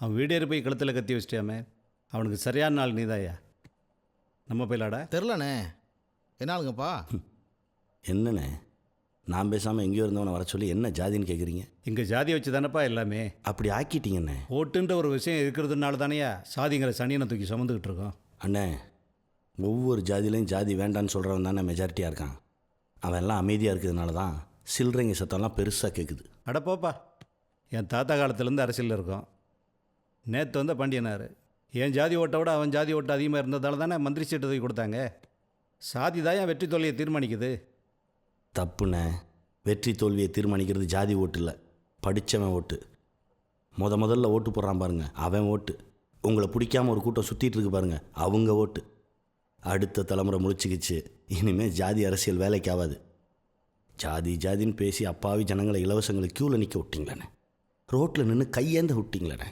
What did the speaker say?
அவன் வீடேறி போய் கழுத்தில் கத்தி வச்சிட்டியாமே, அவனுக்கு சரியான நாள் நீதாயா. நம்ம போயிலாடா. தெரிலண்ணே. என்ன ஆளுங்கப்பா? என்னண்ணே, நான் பேசாமல் எங்கேயோ இருந்தவனை வர சொல்லி என்ன ஜாதின்னு கேட்குறீங்க? இங்கே ஜாதியை வச்சு தானப்பா எல்லாமே. அப்படி ஆக்கிட்டீங்கண்ணே. ஓட்டுன்ற ஒரு விஷயம் இருக்கிறதுனால தானேயா சாதிங்கிற சனியனை தூக்கி சுமந்துக்கிட்டு இருக்கோம். அண்ணே, ஒவ்வொரு ஜாதியிலையும் ஜாதி வேண்டான்னு சொல்கிறவன் தானே மெஜாரிட்டியாக இருக்கான். அவன் எல்லாம் அமைதியாக இருக்கிறதுனால தான் சில்லறைங்க சத்தம்லாம் பெருசாக கேட்குது. அடப்போப்பா, என் தாத்தா காலத்துலேருந்து அரசியலில் இருக்கோம். நேற்று வந்த பாண்டியனார் என் ஜாதி ஓட்டை விட அவன் ஜாதி ஓட்டு அதிகமாக இருந்ததால தானே மந்திரி சீட்டு தூக்கி கொடுத்தாங்க. சாதி தான் என் வெற்றி தோல்வியை தீர்மானிக்குது. தப்புண்ணே. வெற்றி தோல்வியை தீர்மானிக்கிறது ஜாதி ஓட்டு இல்லை, படித்தவன் ஓட்டு. முதல்ல ஓட்டு போடுறான் பாருங்க, அவன் ஓட்டு. உங்களை பிடிக்காம ஒரு கூட்டம் சுற்றிட்டு இருக்கு பாருங்க, அவங்க ஓட்டு. அடுத்த தலைமுறை முழிச்சுக்கிச்சு, இனிமேல் ஜாதி அரசியல் வேலைக்கு ஆகாது. ஜாதின்னு பேசி அப்பாவி ஜனங்களை இலவசங்களை க்யூவில் நிற்க விட்டிங்களேண்ணே, ரோட்டில் நின்று கையேந்த விட்டிங்களேண்ணே.